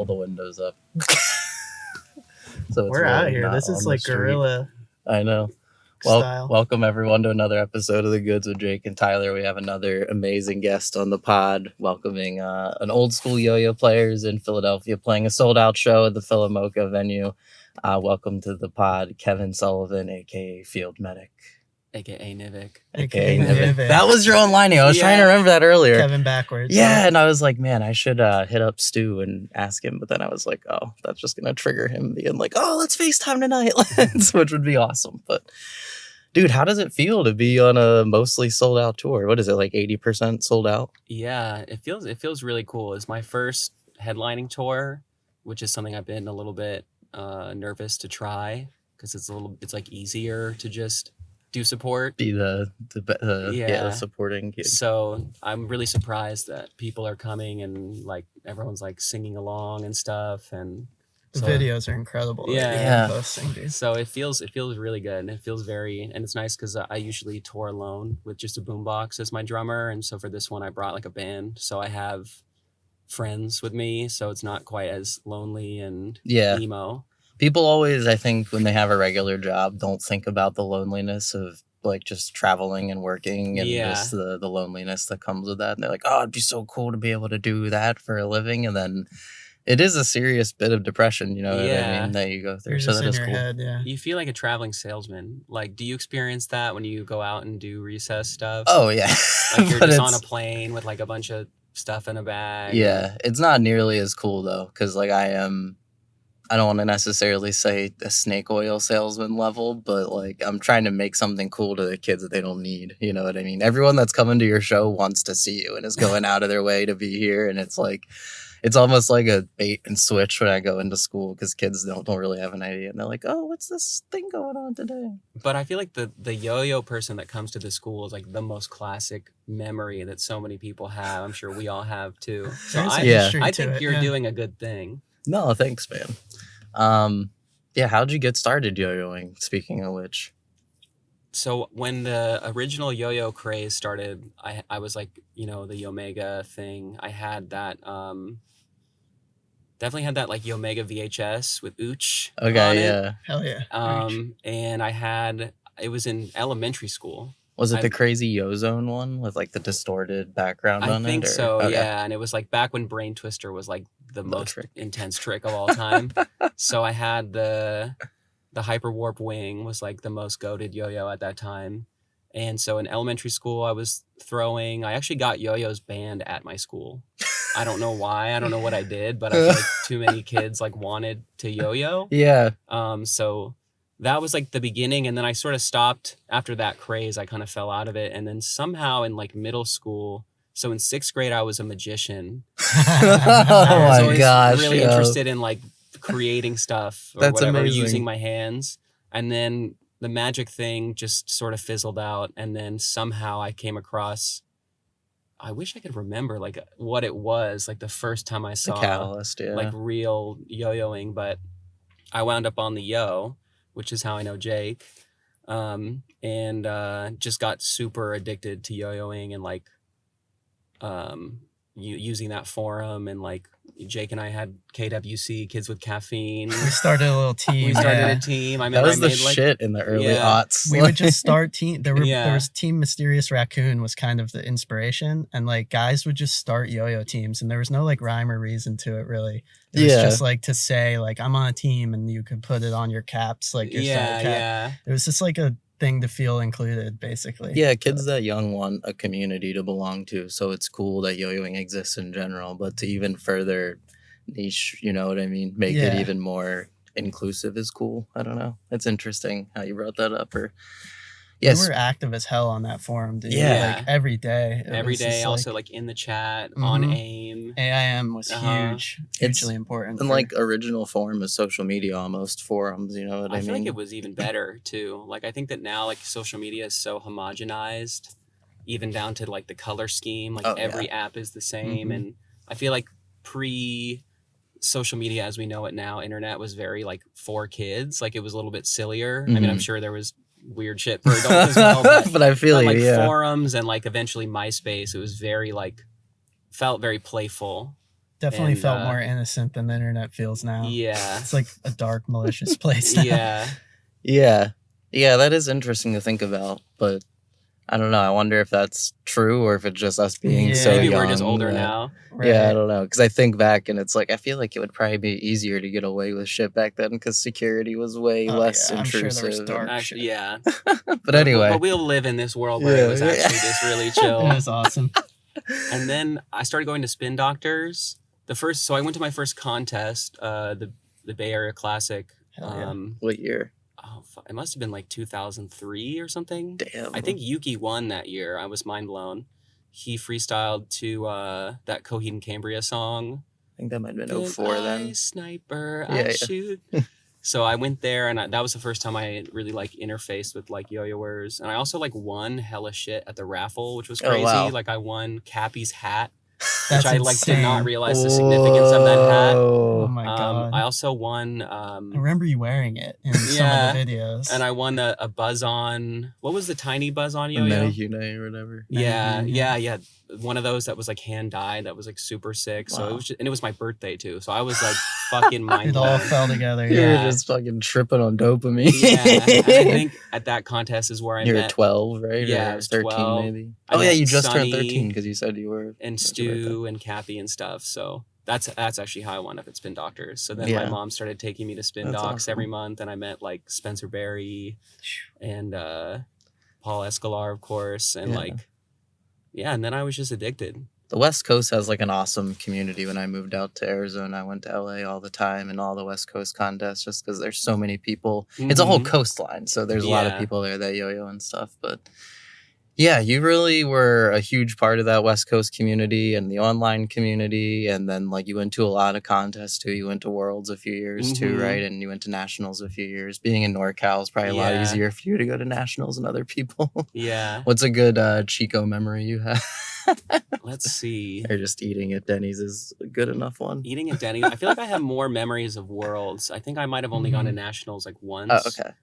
the windows up. So we're out here. This is like guerrilla. I know. Well, welcome everyone to another episode of The Goods with Jake and Tyler. We have another amazing guest on the pod, welcoming an old school yo-yo players in Philadelphia playing a sold out show at the Philamoka venue. Welcome to the pod, Kevin Sullivan, aka Field Medic. AKA Nivik. AKA Nivik. That was your own lining. I was trying to remember that earlier. Kevin backwards. Yeah, and I was like, man, I should hit up Stu and ask him. But then I was like, oh, that's just going to trigger him being like, oh, let's FaceTime tonight, which would be awesome. But, dude, how does it feel to be on a mostly sold out tour? What is it, like 80% sold out? Yeah, it feels really cool. It's my first headlining tour, which is something I've been a little bit nervous to try because it's like easier to just do support, be the supporting kid. So I'm really surprised that people are coming and like everyone's like singing along and stuff, and the videos are incredible. Yeah. Posting, so it feels really good, and it feels and it's nice because I usually tour alone with just a boombox as my drummer, and so for this one I brought like a band, so I have friends with me, so it's not quite as lonely and emo. People always, I think, when they have a regular job, don't think about the loneliness of like just traveling and working and just the loneliness that comes with that. And they're like, oh, it'd be so cool to be able to do that for a living. And then it is a serious bit of depression, you know what I mean, that you go through. So that is cool. Head, You feel like a traveling salesman. Like, do you experience that when you go out and do recess stuff? Oh, yeah. Like you're just on a plane with like a bunch of stuff in a bag. Yeah, it's not nearly as cool though, because like I don't want to necessarily say a snake oil salesman level, but like I'm trying to make something cool to the kids that they don't need. You know what I mean? Everyone that's coming to your show wants to see you and is going out of their way to be here. And it's like, it's almost like a bait and switch when I go into school because kids don't really have an idea. And they're like, oh, what's this thing going on today? But I feel like the yo-yo person that comes to the school is like the most classic memory that so many people have. I'm sure we all have too. So I think you're doing a good thing. No, thanks, man. How'd you get started yo-yoing, speaking of which? So when the original yo-yo craze started, I was like, the Yomega thing. I had that, definitely had that like Yomega VHS with Ooch. Okay, yeah. Hell yeah. And it was in elementary school. Was it the crazy Yo-Zone one with like the distorted background on it? I think so, okay. Yeah. And it was like back when Brain Twister was like the most intense trick of all time. So I had the Hyperwarp Wing was like the most goated yo-yo at that time. And so in elementary school, I actually got yo-yos banned at my school. I don't know why. I don't know what I did, but I feel like too many kids like wanted to yo-yo. Yeah. So that was like the beginning, and then I sort of stopped after that craze. I kind of fell out of it, and then somehow in like middle school, so in 6th grade, I was a magician. I was gosh, really interested in like creating stuff or whatever, amazing. using my hands, and then the magic thing just sort of fizzled out, and then somehow I came across. I wish I could remember like what it was, like the first time I saw the catalyst, like real yo-yoing, but I wound up on the yo, which is how I know Jake, and just got super addicted to yo-yoing and like using that forum, and like Jake and I had KWC, Kids with Caffeine. We started a little team. A team. That was the shit in the early aughts. We would just start team. There was Team Mysterious Raccoon was kind of the inspiration, and like guys would just start yo-yo teams, and there was no like rhyme or reason to it really. It was just like to say like I'm on a team, and you could put it on your caps, like your side cap. Yeah. It was just like a thing to feel included, basically. Yeah, kids that young want a community to belong to, so it's cool that yo-yoing exists in general, but to even further niche, you know what I mean, make it even more inclusive is cool. I don't know. It's interesting how you brought that up. We were active as hell on that forum, dude. Yeah. Like every day. Every day, also like in the chat, on AIM. AIM was hugely important. And like original form of social media, almost forums, you know what I mean? I feel like it was even better too. Like I think that now like social media is so homogenized, even down to like the color scheme. Like every app is the same. And I feel like social media as we know it now, internet was very like for kids. Like it was a little bit sillier. I mean, I'm sure there was weird shit for adults as well, but I feel like forums and like eventually MySpace, it was very like felt very playful, Definitely felt more innocent than the internet feels now. Yeah. It's like a dark, malicious place now. Yeah. Yeah. Yeah, that is interesting to think about, but I don't know. I wonder if that's true or if it's just us being so Maybe young. We're just older now. Right. Yeah, I don't know. Because I think back and it's like, I feel like it would probably be easier to get away with shit back then because security was way less intrusive. I'm sure there was dark shit. Yeah. But anyway. But we'll live in this world where it was actually just really chill. It was awesome. And then I started going to spin doctors. So I went to my first contest, the Bay Area Classic. What year? Oh, it must have been like 2003 or something. Damn. I think Yuki won that year. I was mind blown. He freestyled to that Coheed and Cambria song. I think that might have been 04 then. Sniper, I shoot. So I went there, and that was the first time I really like interfaced with like yo-yoers. And I also like won hella shit at the raffle, which was crazy. Oh, wow. Like I won Cappy's hat. That's which I insane. did not realize the significance of that hat. Oh my god! I also won. I remember you wearing it in some of the videos. And I won a buzz on. What was the tiny buzz on yo-yo? Meta-Unite or whatever. Yeah. One of those that was like hand dyed. That was like super sick. So it was and it was my birthday too. So I was like fucking mind blown. It all fell together. You were just fucking tripping on dopamine. Yeah, and I think at that contest is where I met. You were 12, right? Yeah, or I was 13 12. maybe. You just turned 13 because you said you were. And Stu and Cappy and stuff. So that's actually how I wound up at Spin Doctors. So then my mom started taking me to Spin Docs every month, and I met like Spencer Berry and Paul Escalar, of course, and and then I was just addicted. The West Coast has like an awesome community. When I moved out to Arizona, I went to LA all the time and all the West Coast contests just because there's so many people. Mm-hmm. It's a whole coastline, so there's a lot of people there that yo-yo and stuff. But yeah, you really were a huge part of that West Coast community and the online community. And then like you went to a lot of contests too. You went to Worlds a few years too, right? And you went to Nationals a few years. Being in NorCal is probably a lot easier for you to go to Nationals and other people. Yeah. What's a good Chico memory you have? Let's see. Or just eating at Denny's is a good enough one. Eating at Denny's. I feel like I have more memories of Worlds. I think I might have only gone to Nationals like once. Oh, okay.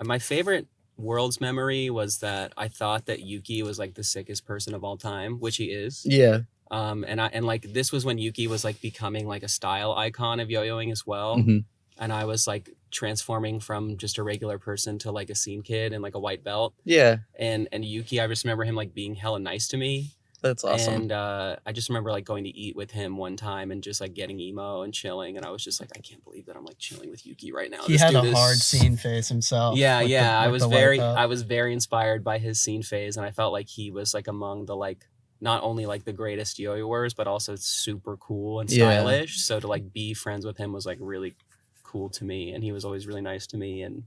My favorite Worlds memory was that I thought that Yuki was like the sickest person of all time, which he is. Yeah. And like this was when Yuki was like becoming like a style icon of yo-yoing as well. Mm-hmm. And I was like transforming from just a regular person to like a scene kid and like a white belt. Yeah. And Yuki, I just remember him like being hella nice to me. That's awesome. And I just remember like going to eat with him one time and just like getting emo and chilling. And I was just like, I can't believe that I'm like chilling with Yuki right now. He had a hard scene phase himself. Yeah. I was very inspired by his scene phase. And I felt like he was like among the like, not only like the greatest yo-yoers, but also super cool and stylish. So to like be friends with him was like really cool to me. And he was always really nice to me. And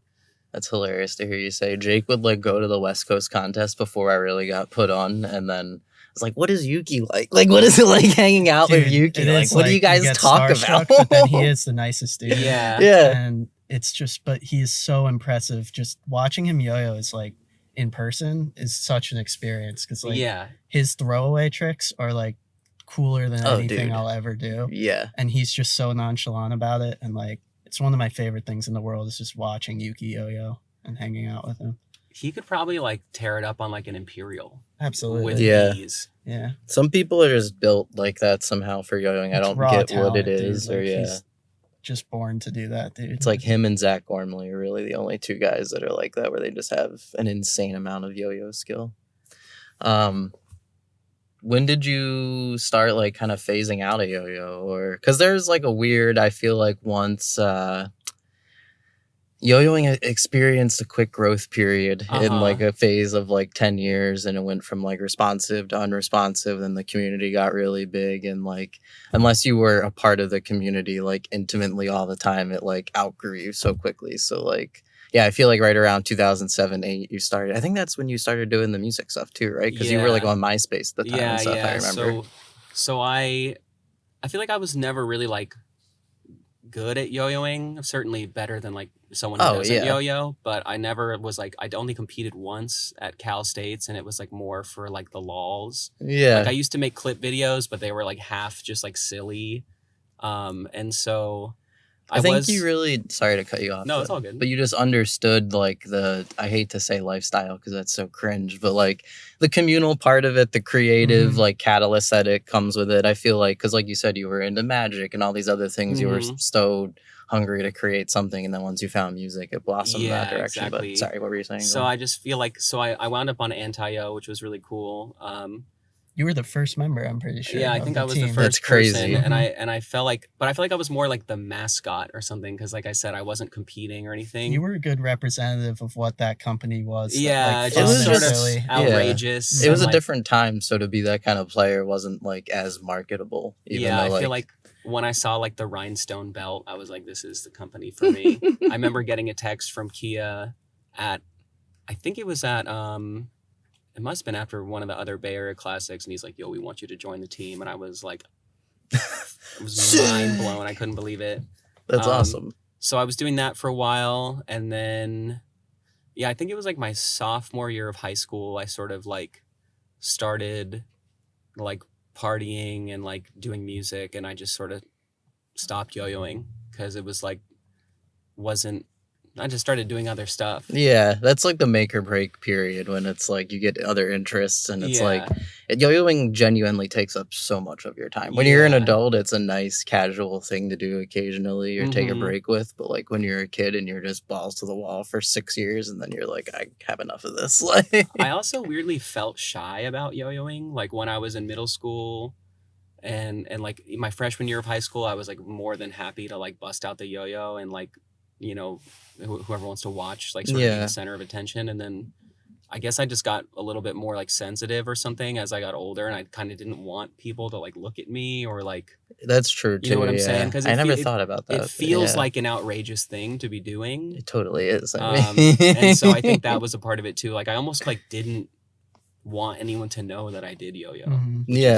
that's hilarious to hear you say. Jake would like go to the West Coast contest before I really got put on. And then I was like, what is Yuki like? Like, what is it like hanging out with Yuki? Like, what do you guys talk about? But then he is the nicest dude. Yeah. And it's just, but he is so impressive. Just watching him yo-yo is like, in person is such an experience. Cause like his throwaway tricks are like cooler than anything I'll ever do. Yeah. And he's just so nonchalant about it. And like, it's one of my favorite things in the world is just watching Yuki yo-yo and hanging out with him. He could probably like tear it up on like an Imperial. Absolutely. With ease. Yeah. Some people are just built like that somehow for yo-yoing. I don't get talent, what it is. Dude. Or he's just born to do that, dude. It's like him and Zach Gormley are really the only two guys that are like that, where they just have an insane amount of yo-yo skill. When did you start like kind of phasing out a yo-yo? Or because there's like a weird, I feel like once yo-yoing experienced a quick growth period in like a phase of like 10 years, and it went from like responsive to unresponsive, and the community got really big, and like unless you were a part of the community like intimately all the time, it like outgrew you so quickly. So like I feel like right around 2007-8 you started. I think that's when you started doing the music stuff too, right? Because you were like on MySpace at the time and stuff. I remember. So I feel like I was never really like good at yo-yoing. Certainly better than like someone who doesn't yo-yo, but I never was like, I'd only competed once at Cal States, and it was like more for like the lols. Yeah. Like I used to make clip videos, but they were like half just like silly. And so I think you really, sorry to cut you off. No, it's all good. But you just understood like I hate to say lifestyle because that's so cringe, but like the communal part of it, the creative like catalyst that it comes with it. I feel like, because like you said, you were into magic and all these other things, you were so hungry to create something, and then once you found music, it blossomed in that direction. Exactly. But sorry, what were you saying? So I just feel like, I wound up on Anti-Yo, which was really cool. You were the first member, I'm pretty sure. Yeah, I think I was the first person, and I felt like, but I feel like I was more like the mascot or something, because like I said, I wasn't competing or anything. You were a good representative of what that company was. Yeah, it was just really outrageous. It was a different time, so to be that kind of player wasn't like as marketable. I feel like when I saw like the rhinestone belt, I was like, this is the company for me. I remember getting a text from Kia I think it was at it must have been after one of the other Bay Area Classics, and he's like, yo, we want you to join the team. And I was like, it was mind blown. I couldn't believe it. That's awesome. So I was doing that for a while. And then, I think it was like my sophomore year of high school, I sort of like started like partying and like doing music. And I just sort of stopped yo-yoing because it was like, I just started doing other stuff. Yeah, that's like the make or break period when it's like you get other interests, and it's like yo-yoing genuinely takes up so much of your time. When you're an adult, it's a nice casual thing to do occasionally or take a break with, but like when you're a kid and you're just balls to the wall for 6 years and then you're like, I have enough of this. Like, I also weirdly felt shy about yo-yoing, like when I was in middle school. And like my freshman year of high school, I was like more than happy to like bust out the yo-yo and like, whoever wants to watch, like sort of be the center of attention. And then I guess I just got a little bit more like sensitive or something as I got older, and I kind of didn't want people to like look at me or like. That's true too. You know what I'm saying? Because I never thought about that. It feels like an outrageous thing to be doing. It totally is. And so I think that was a part of it too. Like I almost like didn't want anyone to know that I did yo-yo.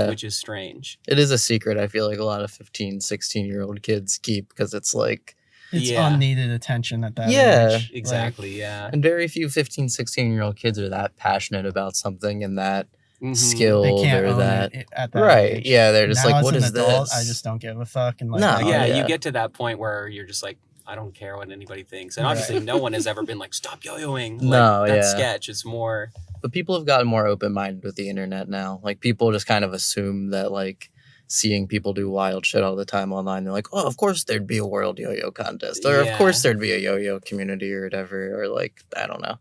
Which is strange. It is a secret. I feel like a lot of 15, 16-year-old kids keep, because it's like. It's unneeded attention at that age. Exactly, And very few 15, 16-year-old kids are that passionate about something and that skilled or that. At that age. Yeah, they're just now, like, what is adult, this? I just don't give a fuck. And like, you get to that point where you're just like, I don't care what anybody thinks. And obviously no one has ever been like, stop yo-yoing. Like, that's sketch. It's more. But people have gotten more open-minded with the internet now. Like people just kind of assume that like, seeing people do wild shit all the time online, they're like, oh, of course there'd be a world yo-yo contest, or of course there'd be a yo-yo community or whatever, or like, I don't know,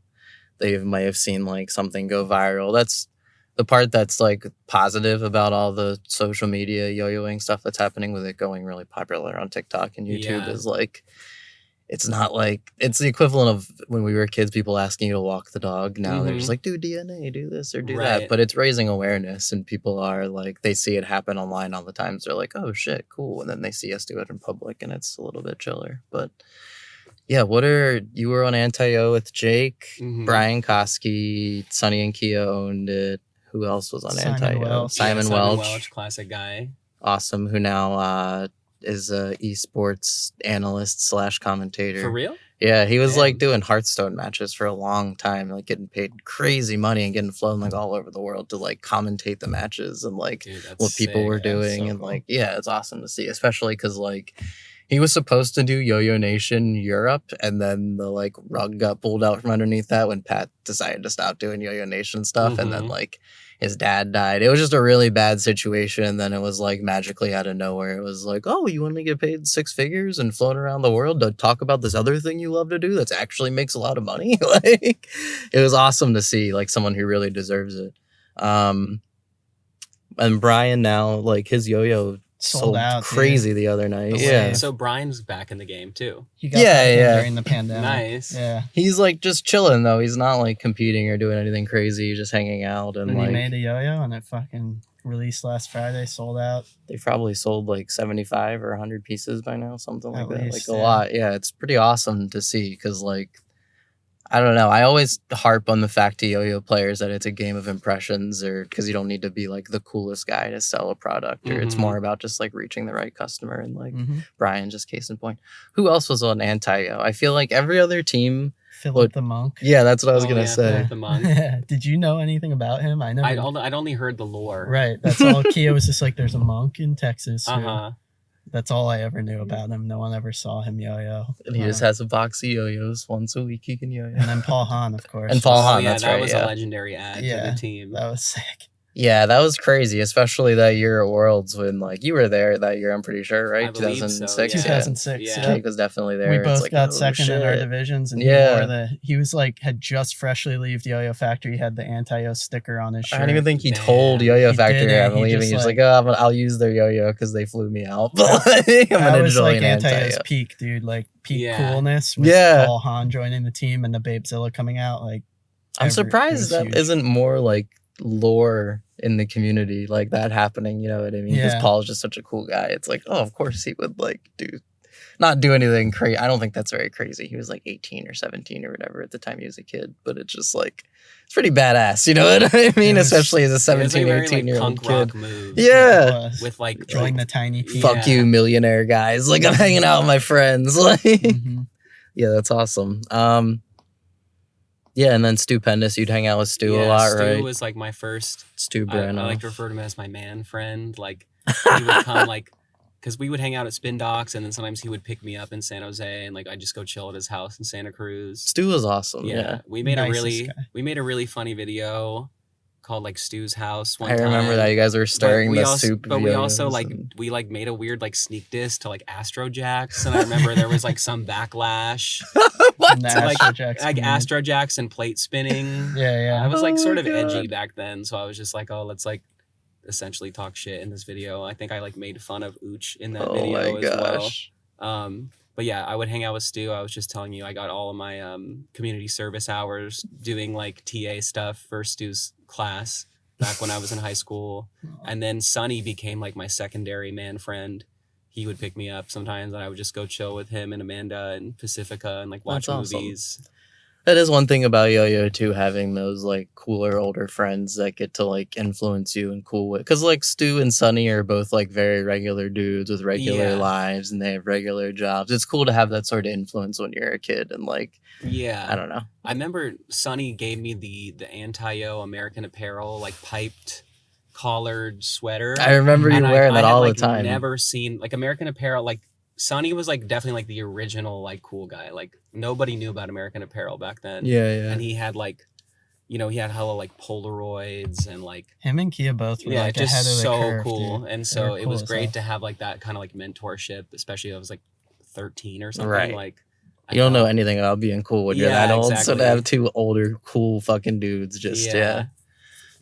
they might have seen like something go viral. That's the part that's like positive about all the social media yo-yoing stuff that's happening with it going really popular on TikTok and YouTube is like, it's not like, it's the equivalent of when we were kids, people asking you to walk the dog. Now they're just like, do DNA, do this or do that. But it's raising awareness, and people are like, they see it happen online all the time. So they're like, oh shit, cool. And then they see us do it in public, and it's a little bit chiller. But yeah, you were on Anti-Yo with Jake, Brian Koski, Sonny and Kia owned it. Who else was on Anti-Yo? Simon Welch. Classic guy. Awesome. Who now, is a esports analyst / commentator. For real? Yeah, he was like doing Hearthstone matches for a long time, like getting paid crazy money and getting flown like all over the world to like commentate the matches and like what people were doing. And like, it's awesome to see, especially because like he was supposed to do Yo-Yo Nation Europe, and then the like rug got pulled out from underneath that when Pat decided to stop doing Yo-Yo Nation stuff. And then like his dad died. It was just a really bad situation. And then it was like magically out of nowhere. It was like, oh, you want to get paid 6 figures and flown around the world to talk about this other thing you love to do that's actually makes a lot of money? Like, it was awesome to see like someone who really deserves it. And Brian now, like his yo-yo sold out crazy the other night. So Brian's back in the game too. He got back during the pandemic. Nice. Yeah. He's like just chilling though. He's not like competing or doing anything crazy. He's just hanging out and like. He made a yo-yo and it fucking released last Friday, sold out. They probably sold like 75 or 100 pieces by now, something like that. Like a lot. Yeah, it's pretty awesome to see because like. I don't know. I always harp on the fact to yo-yo players that it's a game of impressions, or because you don't need to be like the coolest guy to sell a product, or it's more about just like reaching the right customer. And like Brian, just case in point. Who else was on Anti-Yo? I feel like every other team. Philip the Monk. Yeah, that's what I was gonna say. Philip the Monk. Did you know anything about him? I know. I'd only heard the lore. Right. That's all. Kia was just like, there's a monk in Texas. That's all I ever knew about him. No one ever saw him yo-yo. And he just has a box of yo-yos once a week. He can yo-yo. And then Paul Hahn, of course. And Paul Hahn, that's right. That was a legendary add to the team. That was sick. Yeah, that was crazy, especially that year at Worlds when like you were there that year. I'm pretty sure, right? 2006. So, 2006. Jake was definitely there. We both got second in our divisions, and he was like had just freshly left Yo-Yo Factory. He had the anti-yo sticker on his shirt. I don't even think he told Yo-Yo Factory I'm leaving. He was like, "Oh, I'll use their yo-yo because they flew me out." That was like anti-yo's peak, dude. Like peak coolness. With Paul Hahn joining the team and the Babezilla coming out. Like, I'm surprised that isn't more like lore in the community like that happening, you know what I mean? Because Paul's just such a cool guy. It's like, oh, of course he would like not do anything crazy. I don't think that's very crazy. He was like 18 or 17 or whatever at the time he was a kid, but it's just like, it's pretty badass, you know what I mean? Especially as a 17, 18-year-old kid. Move, with like join the tiny team. Fuck you, millionaire guys. Like I'm hanging out with my friends. Like yeah, that's awesome. Yeah, and then Stupendous, you'd hang out with Stu a lot, right? Stu was like my first. Stu Brano. I like to refer to him as my man friend. Like he would come like, because we would hang out at Spin Docks, and then sometimes he would pick me up in San Jose, and like I'd just go chill at his house in Santa Cruz. Stu was awesome. Yeah. We made a really funny video called like Stu's House one time. I remember that you guys were stirring the soup. But we also we made a weird like sneak diss to like Astrojacks, and I remember there was like some backlash. What? To, like Astrojacks and plate spinning. Yeah. I was like sort of edgy back then, so I was just like, oh, let's like essentially talk shit in this video. I think I like made fun of Ooch in that video as well. But yeah, I would hang out with Stu. I was just telling you, I got all of my community service hours doing like TA stuff for Stu's class back when I was in high school. And then Sonny became like my secondary man friend. He would pick me up sometimes, and I would just go chill with him and Amanda and Pacifica and like watch movies. That is one thing about yo-yo too, having those like cooler older friends that get to like influence you in cool way. Because like Stu and Sonny are both like very regular dudes with regular lives, and they have regular jobs. It's cool to have that sort of influence when you're a kid, and like I don't know. I remember Sonny gave me the anti-yo American Apparel like piped collared sweater. I remember you wearing that all the time. Never seen like American Apparel. Like Sonny was like definitely like the original like cool guy. Like nobody knew about American Apparel back then. Yeah. And he had like, he had hella like Polaroids and like him and Kia both were like just ahead of the so curve, cool. Dude. And so it was great to have like that kind of like mentorship, especially I was like 13 or something. Right. Like you don't know anything about being cool when you're that old. Exactly. So to have two older cool fucking dudes just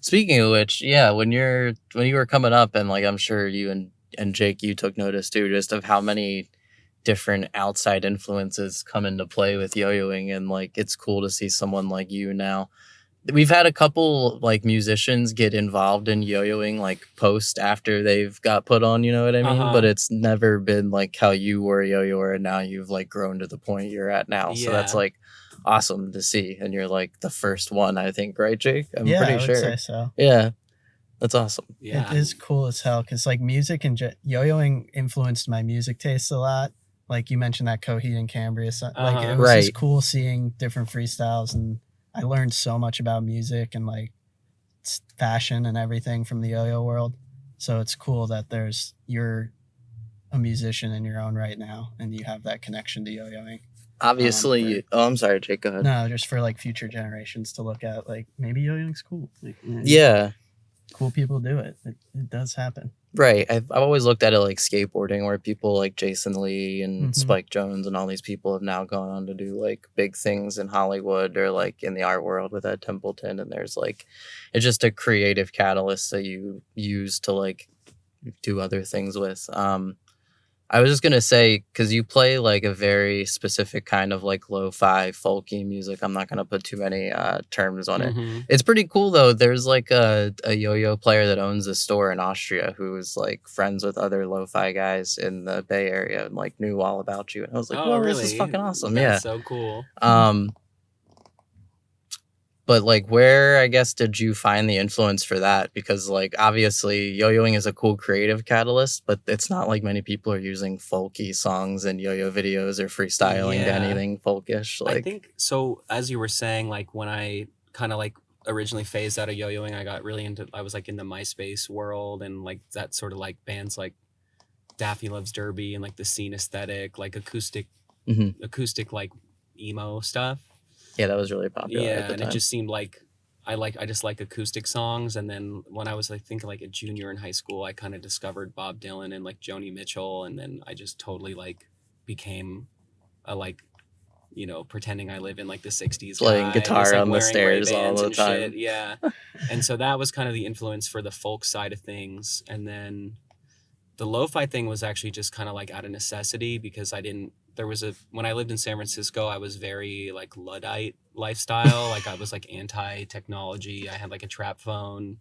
Speaking of which, when you were coming up, and like I'm sure you and Jake, you took notice too, just of how many different outside influences come into play with yo-yoing, and like it's cool to see someone like you now. We've had a couple like musicians get involved in yo-yoing like post after they've got put on, you know what I mean? But it's never been like how you were a yo-yoer and now you've like grown to the point you're at now. So that's like awesome to see, and you're like the first one, I think, right, Jake? I'm pretty sure. I would say so. Yeah, that's awesome. It is cool as hell because like music and yo-yoing influenced my music taste a lot. Like you mentioned that Coheed and Cambria, like it was just cool seeing different freestyles, and I learned so much about music and like fashion and everything from the yo-yo world. So it's cool that you're a musician in your own right now, and you have that connection to yo-yoing. Obviously, I'm sorry, Jake, go ahead. No, just for like future generations to look at, like maybe yo-yoing's cool. Like, cool people do it. It does happen. Right. I've always looked at it like skateboarding, where people like Jason Lee and Spike Jones and all these people have now gone on to do like big things in Hollywood or like in the art world with Ed Templeton. And there's like, it's just a creative catalyst that you use to like do other things with. I was just going to say, because you play like a very specific kind of like lo-fi folky music. I'm not going to put too many terms on it. It's pretty cool though. There's like a yo-yo player that owns a store in Austria who is like friends with other lo-fi guys in the Bay Area and like knew all about you. And I was like, oh, really? This is fucking awesome. That's so cool. But like, where, I guess, did you find the influence for that? Because like, obviously yo-yoing is a cool creative catalyst, but it's not like many people are using folky songs and yo-yo videos or freestyling to anything folkish. Like, I think so. As you were saying, like when I kind of like originally phased out of yo-yoing, I got really into, I was like in the MySpace world and like that sort of like bands like Daphne Loves Derby and like the scene aesthetic, like acoustic like emo stuff. Yeah, that was really popular at the and time. It just seemed like I just like acoustic songs. And then when I was I think like a junior in high school, I kind of discovered Bob Dylan and like Joni Mitchell, and then I just totally like became a like, you know, pretending I live in like the 60s playing guy, guitar like on the stairs all the time. shit. Yeah. And so that was kind of the influence for the folk side of things. And then the lo-fi thing was actually just kind of like out of necessity, because when I lived in San Francisco, I was very like Luddite lifestyle. Like I was like anti-technology. I had like a trap phone.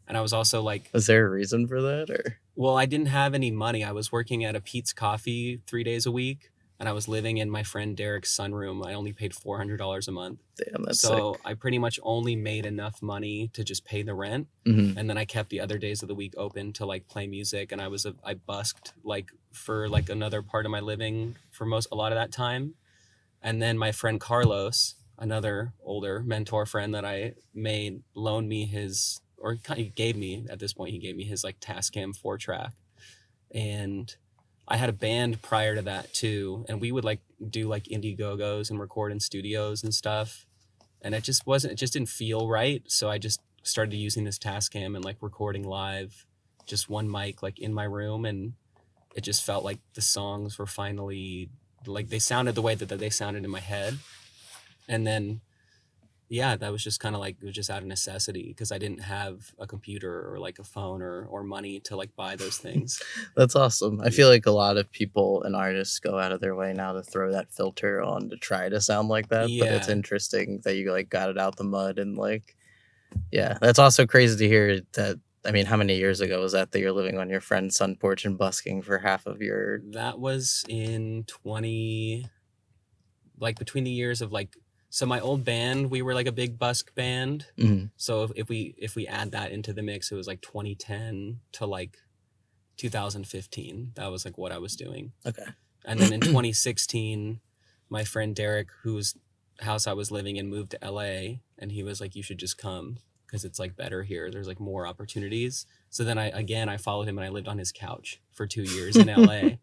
And I was also like... Was there a reason for that, or? Well, I didn't have any money. I was working at a Pete's Coffee 3 days a week, and I was living in my friend Derek's sunroom. I only paid $400 a month. Damn, that's so sick. I pretty much only made enough money to just pay the rent. Mm-hmm. And then I kept the other days of the week open to like play music. And I busked like for like another part of my living for a lot of that time. And then my friend Carlos, another older mentor friend that I made, loaned me his, or kind of gave me, at this point, he gave me his like Tascam 4-track. And I had a band prior to that too. And we would like do like Indiegogo's and record in studios and stuff. And it just didn't feel right. So I just started using this Tascam and like recording live, just one mic like in my room. And it just felt like the songs were finally, like they sounded the way that they sounded in my head. And then, yeah, that was just kind of like, it was just out of necessity, because I didn't have a computer or like a phone or money to like buy those things. That's awesome. I feel like a lot of people and artists go out of their way now to throw that filter on to try to sound like that. Yeah. But it's interesting that you like got it out the mud, and like, yeah, that's also crazy to hear that. I mean, how many years ago was that you're living on your friend's sun porch and busking for half of your... That was in between the years of like, so my old band, we were like a big busk band. Mm-hmm. So if we add that into the mix, it was like 2010 to like 2015. That was like what I was doing. Okay. And then in 2016, my friend Derek, whose house I was living in, moved to LA, and he was like, you should just come, because it's like better here. There's like more opportunities. So then I followed him, and I lived on his couch for 2 years in LA.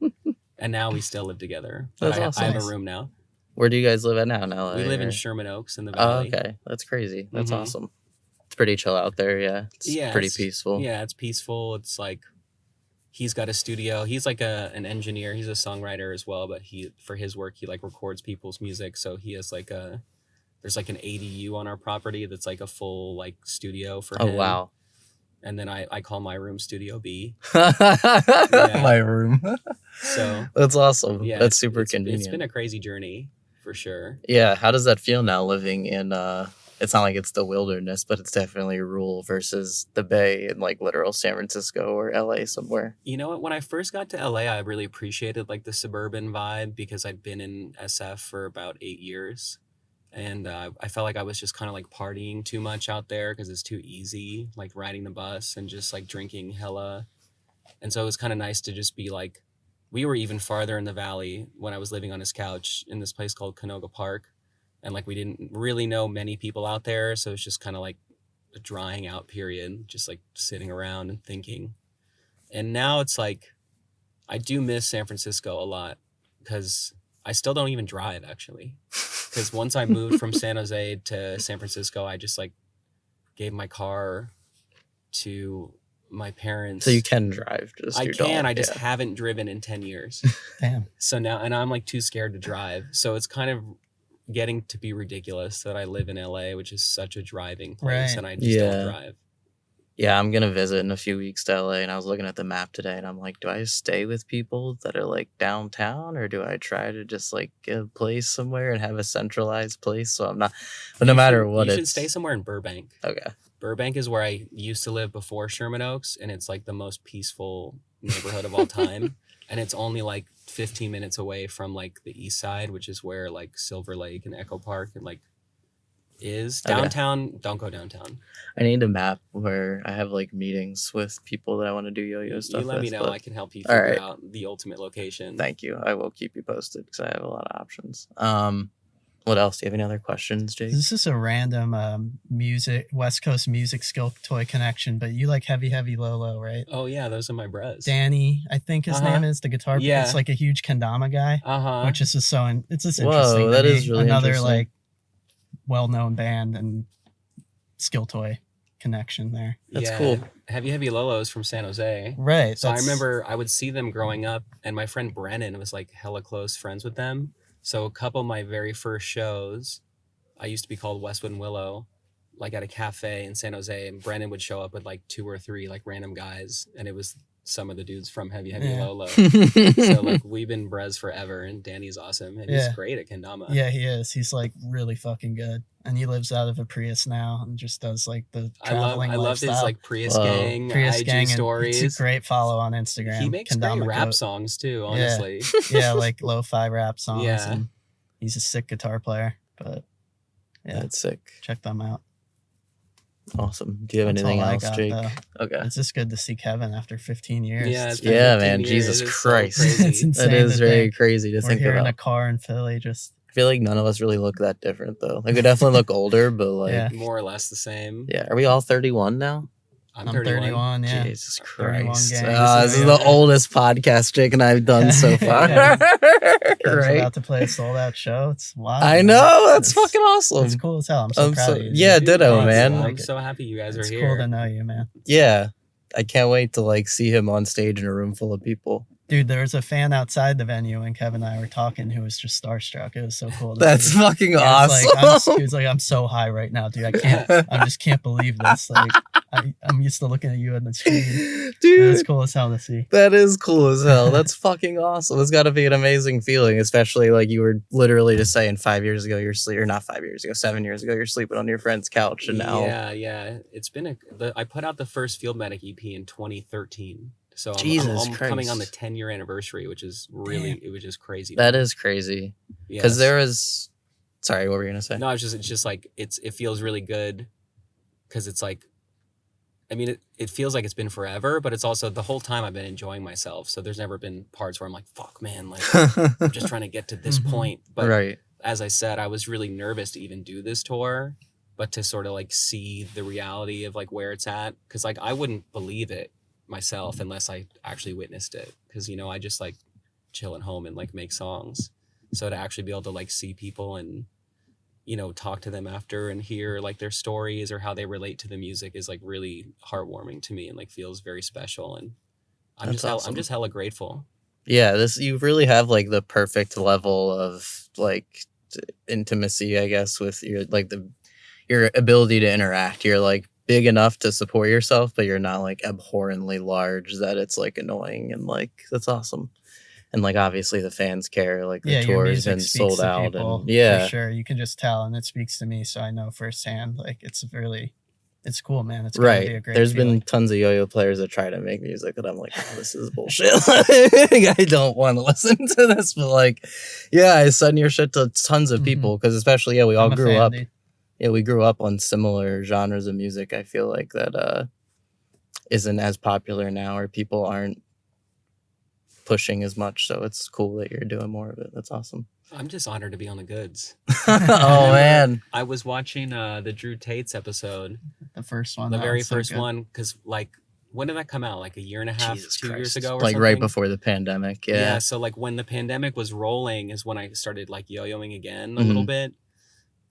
And now we still live together. That's awesome. I have a room now. Where do you guys live at now in LA? We live in Sherman Oaks in the valley. Oh, okay. That's crazy. That's awesome. It's pretty chill out there, yeah. It's pretty peaceful. Yeah, it's peaceful. It's like, he's got a studio. He's like an engineer. He's a songwriter as well, but for his work, he like records people's music. So he has like there's like an ADU on our property that's like a full like studio for him. Oh, wow. And then I call my room Studio B. My room. So that's awesome. Yeah, that's super convenient. It's been a crazy journey for sure. Yeah. How does that feel now, living in it's not like it's the wilderness, but it's definitely rural versus the Bay in like literal San Francisco or LA somewhere? You know what? When I first got to LA, I really appreciated like the suburban vibe, because I'd been in SF for about 8 years. And I felt like I was just kind of like partying too much out there, because it's too easy, like riding the bus and just like drinking hella. And so it was kind of nice to just be like, we were even farther in the valley when I was living on his couch in this place called Canoga Park. And like, we didn't really know many people out there. So it's just kind of like a drying out period, just like sitting around and thinking. And now it's like, I do miss San Francisco a lot, because I still don't even drive, actually. Because once I moved from San Jose to San Francisco, I just like gave my car to my parents. So you can drive, just I can. I just haven't driven in 10 years. Damn. So now, and I'm like too scared to drive. So it's kind of getting to be ridiculous that I live in LA, which is such a driving place, Right. and I just don't drive. Yeah, I'm gonna visit in a few weeks to LA, and I was looking at the map today, and I'm like, do I stay with people that are like downtown, or do I try to just like get a place somewhere and have a centralized place? So I'm not, but no matter what, you should stay somewhere in Burbank. Okay. Burbank is where I used to live before Sherman Oaks, and it's like the most peaceful neighborhood of all time. And it's only like 15 minutes away from like the east side, which is where like Silver Lake and Echo Park and like is. Downtown, don't go downtown. I need a map where I have like meetings with people that I want to do yo-yo stuff with. You let me know. I can help you figure out the ultimate location. Thank you. I will keep you posted, because I have a lot of options. What else? Do you have any other questions, Jake? This is a random West Coast music skill toy connection, but you like Heavy Heavy Lolo, right? Oh yeah, those are my bros. Danny, I think his name is, the guitar player. It's like a huge kendama guy, which is just it's just interesting. Whoa, that is really another like well-known band and skill toy connection there. That's cool. Heavy Heavy Lolo is from San Jose. Right. So I remember I would see them growing up, and my friend Brennan was like hella close friends with them. So a couple of my very first shows, I used to be called Westwood and Willow, like at a cafe in San Jose, and Brennan would show up with like 2 or 3 like random guys, and it was some of the dudes from Heavy Heavy Lolo. So like we've been bres forever, and Danny's awesome, and he's great at kendama. Yeah, he is. He's like really fucking good, and he lives out of a Prius now and just does like the traveling. I love his like Prius gang IG stories. It's a great follow on Instagram. He makes great rap songs too, honestly. Yeah, like lo-fi rap songs. Yeah, and he's a sick guitar player. But yeah, that's sick. Check them out. Awesome. Do you have anything else, Jake? Okay. It's just good to see Kevin after 15 years. Yeah, man. Jesus Christ. It's insane. That is very crazy to think about. We're here in a car in Philly. I feel like none of us really look that different, though. Like, we definitely look older, but like more or less the same. Yeah. Are we all 31 now? I'm 31, yeah. Jesus Christ. This is the oldest podcast Jake and I have done so far. Right? About to play a sold out show. It's wild. I know. That's fucking awesome. It's cool as hell. I'm so proud of you. Yeah, ditto, man. I'm so happy you guys are here. It's cool to know you, man. Yeah. I can't wait to like see him on stage in a room full of people. Dude, there was a fan outside the venue when Kevin and I were talking who was just starstruck. It was so cool. That's fucking awesome. He was like, I'm so high right now, dude. I just can't believe this. Like, I'm used to looking at you on the screen. Dude, it's cool as hell to see. That is cool as hell. That's fucking awesome. It's got to be an amazing feeling, especially like you were literally just saying 5 years ago you're sleeping, or not 5 years ago, 7 years ago you're sleeping on your friend's couch, and now yeah. It's been I put out the first Field Medic EP in 2013. So I'm coming on the 10-year anniversary, which is really, it was just crazy. That is crazy. Because there is, sorry, what were you going to say? No, it's just like, it feels really good because it's like, I mean, it feels like it's been forever, but it's also the whole time I've been enjoying myself. So there's never been parts where I'm like, fuck, man, like I'm just trying to get to this point. But as I said, I was really nervous to even do this tour, but to sort of like see the reality of like where it's at. Cause like, I wouldn't believe it myself unless I actually witnessed it, because I just like chill at home and like make songs. So to actually be able to like see people and talk to them after and hear like their stories or how they relate to the music is like really heartwarming to me and like feels very special, and I'm just hella grateful. Yeah, you really have like the perfect level of like intimacy, I guess, with your ability to interact. You're like big enough to support yourself, but you're not like abhorrently large that it's like annoying, and like that's awesome. And like obviously the fans care, like the tour has been sold out, and for sure, you can just tell, and it speaks to me, so I know firsthand. Like it's cool, man. It's gonna be a great There's feeling. been tons of yo-yo players that try to make music, and I'm like, oh, this is bullshit. I don't want to listen to this, but like, yeah, I send your shit to tons of people because especially we all grew up. Dude. Yeah, we grew up on similar genres of music. I feel like that isn't as popular now, or people aren't pushing as much. So it's cool that you're doing more of it. That's awesome. I'm just honored to be on the goods. Oh, man. I was watching the Drew Tate's episode. The first one. The very first one. Because, like, when did that come out? Like a year and a half, 2 years ago or like something? Right before the pandemic. Yeah. So, like, when the pandemic was rolling is when I started, like, yo-yoing again a little bit.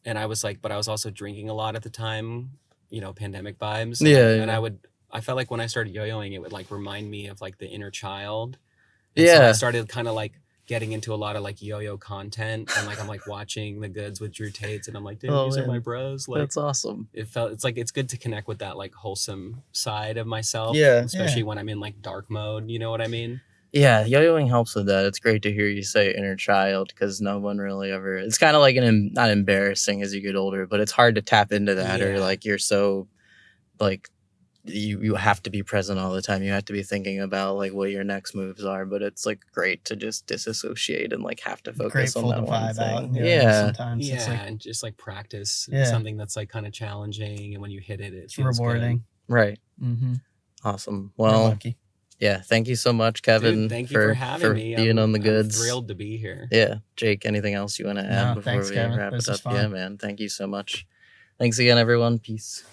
And I was like, but I was also drinking a lot at the time, pandemic vibes. Yeah. And I felt like when I started yo-yoing, it would like remind me of like the inner child. And so I started kind of like getting into a lot of like yo-yo content, and like I'm like watching the goods with Drew Tate's, and I'm like, dude, these are my bros. Like, that's awesome. It's good to connect with that like wholesome side of myself. Yeah. Especially when I'm in like dark mode, you know what I mean? Yeah, yo-yoing helps with that. It's great to hear you say inner child, because no one really ever... It's kind of like not embarrassing as you get older, but it's hard to tap into that, or like you're so... like you have to be present all the time. You have to be thinking about like what your next moves are, but it's like great to just disassociate and like have to focus on that one thing. Sometimes it's like, and just like practice something that's like kind of challenging, and when you hit it, it's rewarding. Good. Right. Mm-hmm. Awesome. Well, Yeah, thank you so much, Kevin. Dude, thank you for having me. Being on the goods. I'm thrilled to be here. Yeah, Jake, anything else you want to add before we wrap it up? Fun. Yeah, man. Thank you so much. Thanks again, everyone. Peace.